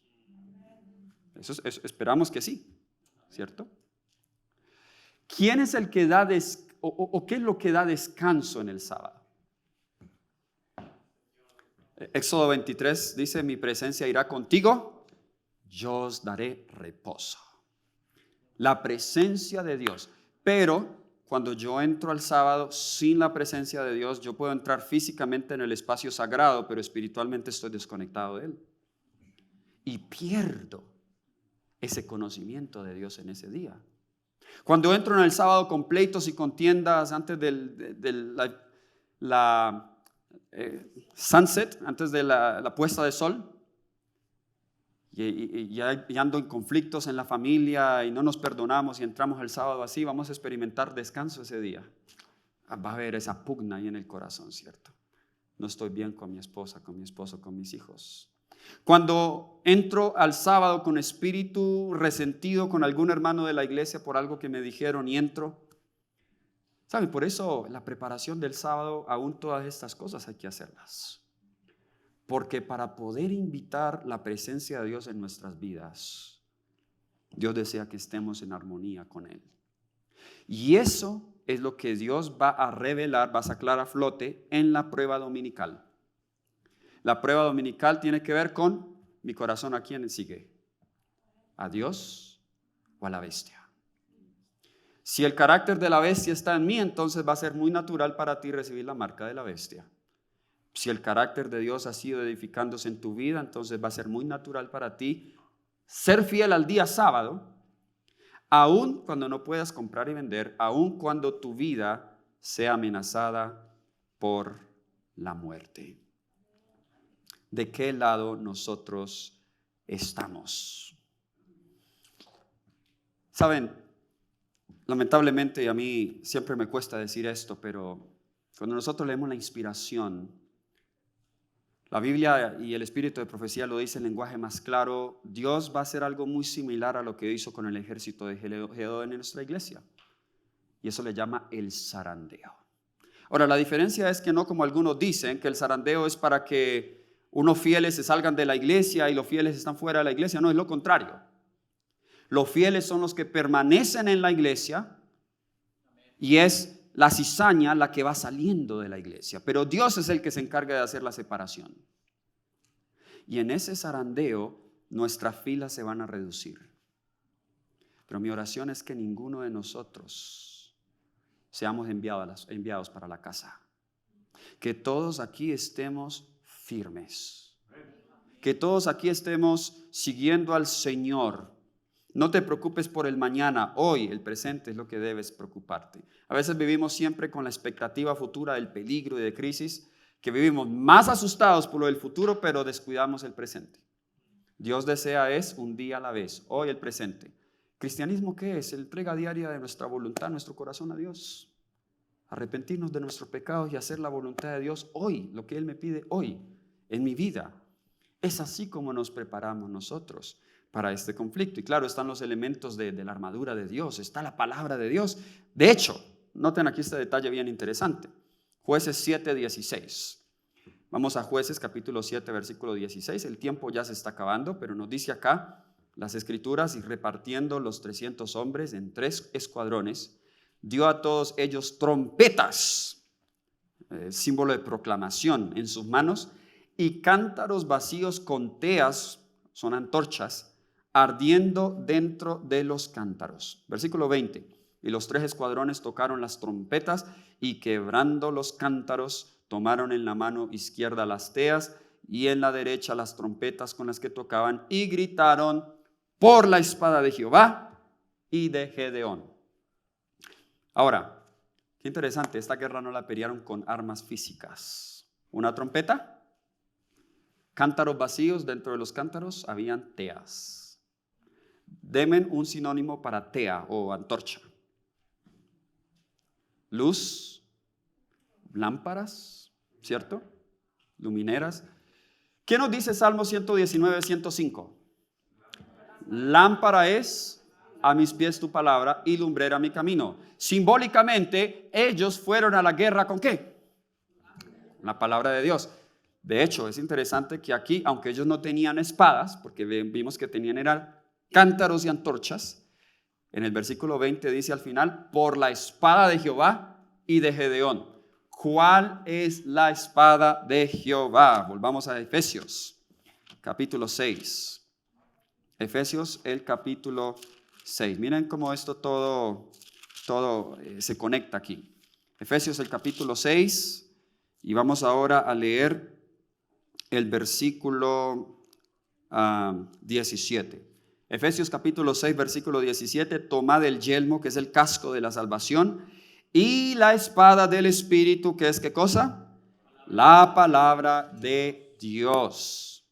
Esperamos que sí, ¿cierto? ¿Quién es el que da o qué es lo que da descanso en el sábado? Éxodo 23 dice: mi presencia irá contigo, yo os daré reposo. La presencia de Dios. Pero cuando yo entro al sábado sin la presencia de Dios, yo puedo entrar físicamente en el espacio sagrado, pero espiritualmente estoy desconectado de Él. Y pierdo ese conocimiento de Dios en ese día. Cuando entro en el sábado con pleitos y contiendas antes de la sunset, antes de la puesta de sol, y ando en conflictos en la familia y no nos perdonamos y entramos el sábado así, vamos a experimentar descanso ese día. Va a haber esa pugna ahí en el corazón, ¿cierto? No estoy bien con mi esposa, con mi esposo, con mis hijos. Cuando entro al sábado con espíritu resentido con algún hermano de la iglesia por algo que me dijeron y entro, ¿saben? Por eso la preparación del sábado, aún todas estas cosas hay que hacerlas. Porque para poder invitar la presencia de Dios en nuestras vidas, Dios desea que estemos en armonía con Él. Y eso es lo que Dios va a revelar, va a sacar a flote en la prueba dominical. La prueba dominical tiene que ver con mi corazón, ¿a quién sigue? ¿A Dios o a la bestia? Si el carácter de la bestia está en mí, entonces va a ser muy natural para ti recibir la marca de la bestia. Si el carácter de Dios ha sido edificándose en tu vida, entonces va a ser muy natural para ti ser fiel al día sábado, aun cuando no puedas comprar y vender, aun cuando tu vida sea amenazada por la muerte. ¿De qué lado nosotros estamos? Saben, lamentablemente, y a mí siempre me cuesta decir esto, pero cuando nosotros leemos la inspiración, la Biblia y el espíritu de profecía lo dice en lenguaje más claro, Dios va a hacer algo muy similar a lo que hizo con el ejército de Gedeón en nuestra iglesia. Y eso le llama el zarandeo. Ahora, la diferencia es que no como algunos dicen, que el zarandeo es para que unos fieles se salgan de la iglesia y los fieles están fuera de la iglesia. No, es lo contrario. Los fieles son los que permanecen en la iglesia y es la cizaña la que va saliendo de la iglesia. Pero Dios es el que se encarga de hacer la separación. Y en ese zarandeo nuestras filas se van a reducir. Pero mi oración es que ninguno de nosotros seamos enviados para la casa. Que todos aquí estemos firmes. Que todos aquí estemos siguiendo al Señor. No te preocupes por el mañana, hoy, el presente es lo que debes preocuparte. A veces vivimos siempre con la expectativa futura del peligro y de crisis, que vivimos más asustados por lo del futuro, pero descuidamos el presente. Dios desea es un día a la vez, hoy el presente. ¿Cristianismo qué es? La entrega diaria de nuestra voluntad, nuestro corazón a Dios. Arrepentirnos de nuestros pecados y hacer la voluntad de Dios hoy, lo que Él me pide hoy, en mi vida. Es así como nos preparamos nosotros para este conflicto. Y claro, están los elementos de la armadura de Dios, está la palabra de Dios. De hecho, noten aquí este detalle bien interesante. Jueces 7:16. Vamos a Jueces capítulo 7, versículo 16. El tiempo ya se está acabando, pero nos dice acá las escrituras: y repartiendo los 300 hombres en 3 escuadrones, dio a todos ellos trompetas, símbolo de proclamación, en sus manos, y cántaros vacíos con teas, son antorchas, ardiendo dentro de los cántaros. Versículo 20. Y los 3 escuadrones tocaron las trompetas y quebrando los cántaros tomaron en la mano izquierda las teas y en la derecha las trompetas con las que tocaban y gritaron por la espada de Jehová y de Gedeón. Ahora, qué interesante, esta guerra no la pelearon con armas físicas. Una trompeta, cántaros vacíos, dentro de los cántaros habían teas. Demen un sinónimo para tea o antorcha. Luz, lámparas, ¿cierto? Lumineras. ¿Qué nos dice Salmo 119, 105? Lámpara es a mis pies tu palabra y lumbrera mi camino. Simbólicamente, ellos fueron a la guerra ¿con qué? La palabra de Dios. De hecho, es interesante que aquí, aunque ellos no tenían espadas, porque vimos que tenían eran cántaros y antorchas, en el versículo 20 dice al final, por la espada de Jehová y de Gedeón. ¿Cuál es la espada de Jehová? Volvamos a Efesios, capítulo 6. Efesios, el capítulo 6. Miren cómo esto todo se conecta aquí. Efesios, el capítulo 6, y vamos ahora a leer el versículo 17. Efesios capítulo 6, versículo 17, tomad el yelmo, que es el casco de la salvación, y la espada del Espíritu, que es ¿qué cosa? La palabra de Dios.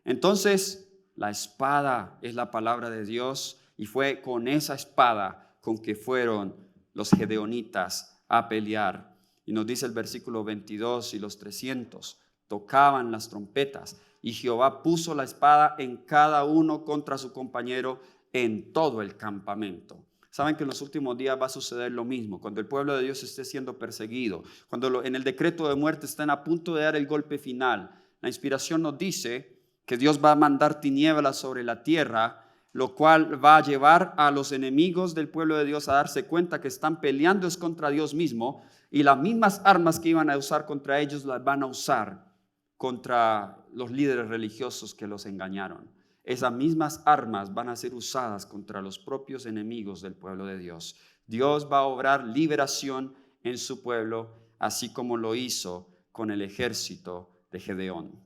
Entonces, la espada es la palabra de Dios, y fue con esa espada con que fueron los gedeonitas a pelear. Y nos dice el versículo 22, y los 300 tocaban las trompetas, y Jehová puso la espada en cada uno contra su compañero en todo el campamento. Saben que en los últimos días va a suceder lo mismo. Cuando el pueblo de Dios esté siendo perseguido, cuando en el decreto de muerte estén a punto de dar el golpe final, la inspiración nos dice que Dios va a mandar tinieblas sobre la tierra, lo cual va a llevar a los enemigos del pueblo de Dios a darse cuenta que están peleando es contra Dios mismo, y las mismas armas que iban a usar contra ellos las van a usar contra los líderes religiosos que los engañaron. Esas mismas armas van a ser usadas contra los propios enemigos del pueblo de Dios. Dios va a obrar liberación en su pueblo, así como lo hizo con el ejército de Gedeón.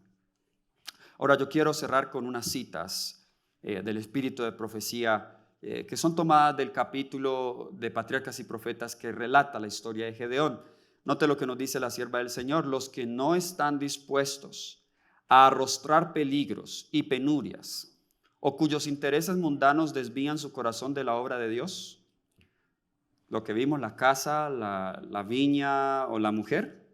Ahora yo quiero cerrar con unas citas del espíritu de profecía que son tomadas del capítulo de Patriarcas y Profetas que relata la historia de Gedeón. Note lo que nos dice la sierva del Señor: los que no están dispuestos a arrostrar peligros y penurias, o cuyos intereses mundanos desvían su corazón de la obra de Dios. Lo que vimos, la casa, la viña o la mujer,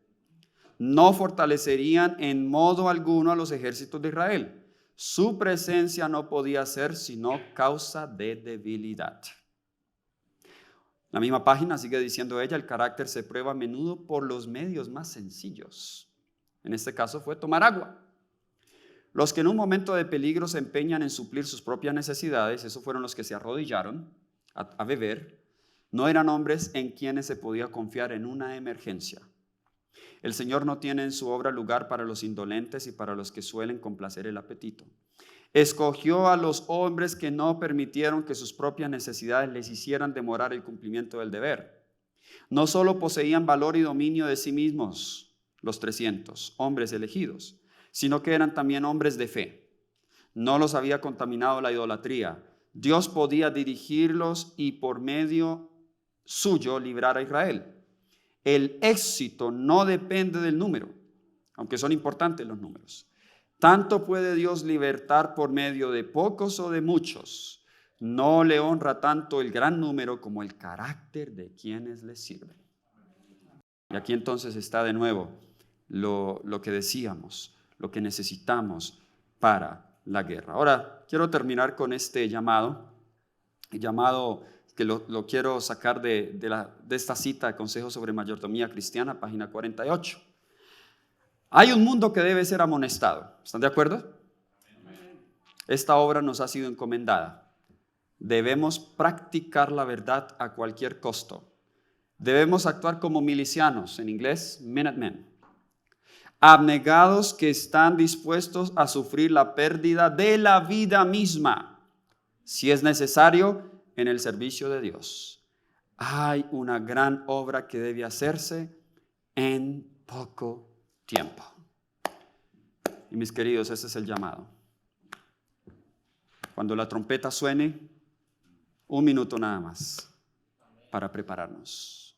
no fortalecerían en modo alguno a los ejércitos de Israel. Su presencia no podía ser sino causa de debilidad. La misma página sigue diciendo ella: el carácter se prueba a menudo por los medios más sencillos. En este caso fue tomar agua. Los que en un momento de peligro se empeñan en suplir sus propias necesidades, esos fueron los que se arrodillaron a beber, no eran hombres en quienes se podía confiar en una emergencia. El Señor no tiene en su obra lugar para los indolentes y para los que suelen complacer el apetito. Escogió a los hombres que no permitieron que sus propias necesidades les hicieran demorar el cumplimiento del deber. No solo poseían valor y dominio de sí mismos, los 300 hombres elegidos, sino que eran también hombres de fe. No los había contaminado la idolatría. Dios podía dirigirlos y por medio suyo librar a Israel. El éxito no depende del número, aunque son importantes los números. Tanto puede Dios libertar por medio de pocos o de muchos. No le honra tanto el gran número como el carácter de quienes le sirven. Y aquí entonces está de nuevo lo que decíamos, lo que necesitamos para la guerra. Ahora, quiero terminar con este llamado que lo quiero sacar de esta cita de Consejos sobre Mayordomía Cristiana, página 48. Hay un mundo que debe ser amonestado. ¿Están de acuerdo? Esta obra nos ha sido encomendada. Debemos practicar la verdad a cualquier costo. Debemos actuar como milicianos, en inglés, Minutemen. Abnegados que están dispuestos a sufrir la pérdida de la vida misma, si es necesario, en el servicio de Dios. Hay una gran obra que debe hacerse en poco tiempo. Y mis queridos, ese es el llamado. Cuando la trompeta suene, 1 minuto nada más para prepararnos.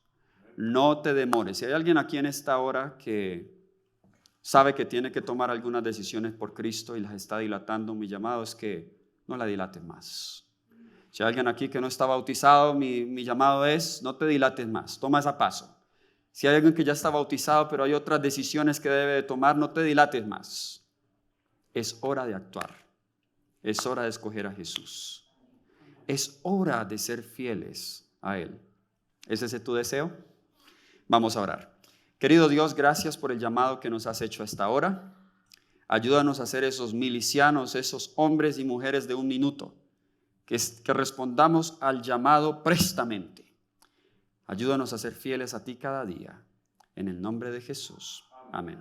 No te demores. Si hay alguien aquí en esta hora que sabe que tiene que tomar algunas decisiones por Cristo y las está dilatando, mi llamado es que no la dilates más. Si hay alguien aquí que no está bautizado, mi llamado es: no te dilates más, toma ese paso. Si hay alguien que ya está bautizado, pero hay otras decisiones que debe de tomar, no te dilates más. Es hora de actuar. Es hora de escoger a Jesús. Es hora de ser fieles a Él. ¿Es ese tu deseo? Vamos a orar. Querido Dios, gracias por el llamado que nos has hecho hasta ahora. Ayúdanos a ser esos milicianos, esos hombres y mujeres de un minuto, que respondamos al llamado prestamente. Ayúdanos a ser fieles a ti cada día. En el nombre de Jesús. Amén.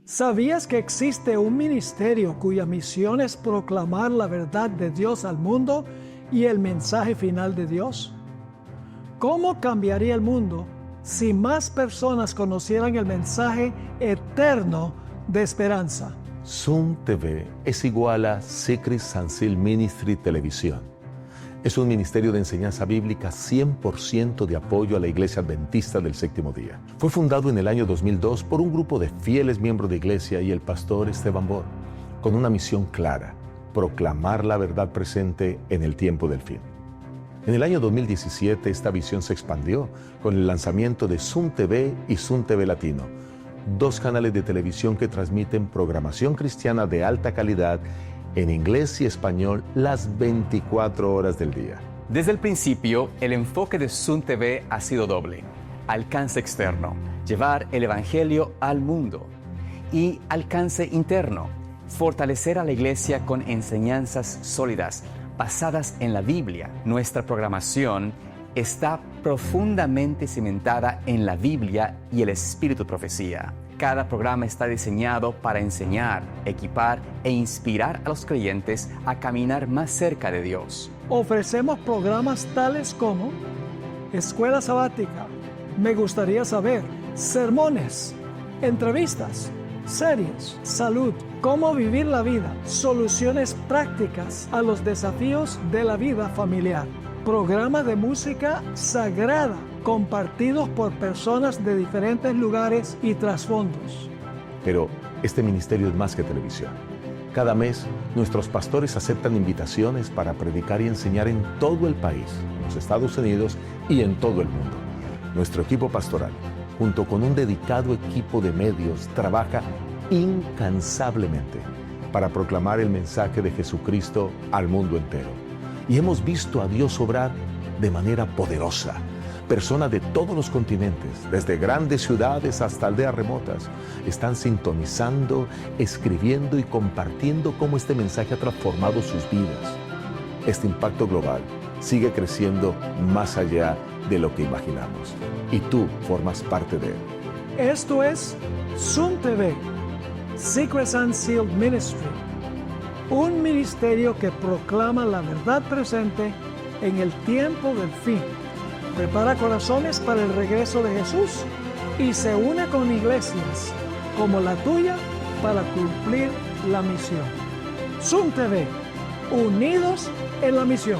¿Sabías que existe un ministerio cuya misión es proclamar la verdad de Dios al mundo y el mensaje final de Dios? ¿Cómo cambiaría el mundo si más personas conocieran el mensaje eterno de esperanza? Zoom TV es igual a Secret Sansil Ministry Televisión. Es un ministerio de enseñanza bíblica 100% de apoyo a la Iglesia Adventista del Séptimo Día. Fue fundado en el año 2002 por un grupo de fieles miembros de iglesia y el pastor Esteban Bor, con una misión clara: proclamar la verdad presente en el tiempo del fin. En el año 2017 esta visión se expandió con el lanzamiento de Zoom TV y Zoom TV Latino, 2 canales de televisión que transmiten programación cristiana de alta calidad en inglés y español las 24 horas del día. Desde el principio, el enfoque de Zoom TV ha sido doble: alcance externo, llevar el evangelio al mundo, y alcance interno, fortalecer a la iglesia con enseñanzas sólidas basadas en la Biblia. Nuestra programación está profundamente cimentada en la Biblia y el espíritu de profecía. Cada programa está diseñado para enseñar, equipar e inspirar a los creyentes a caminar más cerca de Dios. Ofrecemos programas tales como Escuela Sabática, Me Gustaría Saber, sermones, entrevistas, series, salud, cómo vivir la vida, soluciones prácticas a los desafíos de la vida familiar, programas de música sagrada compartidos por personas de diferentes lugares y trasfondos. Pero este ministerio es más que televisión. Cada mes, nuestros pastores aceptan invitaciones para predicar y enseñar en todo el país, en los Estados Unidos y en todo el mundo. Nuestro equipo pastoral, junto con un dedicado equipo de medios, trabaja incansablemente para proclamar el mensaje de Jesucristo al mundo entero. Y hemos visto a Dios obrar de manera poderosa. Personas de todos los continentes, desde grandes ciudades hasta aldeas remotas, están sintonizando, escribiendo y compartiendo cómo este mensaje ha transformado sus vidas. Este impacto global sigue creciendo más allá de lo que imaginamos. Y tú formas parte de él. Esto es Zoom TV, Secret Unsealed Ministry, un ministerio que proclama la verdad presente en el tiempo del fin. Prepara corazones para el regreso de Jesús y se une con iglesias como la tuya para cumplir la misión. Zoom TV, unidos en la misión.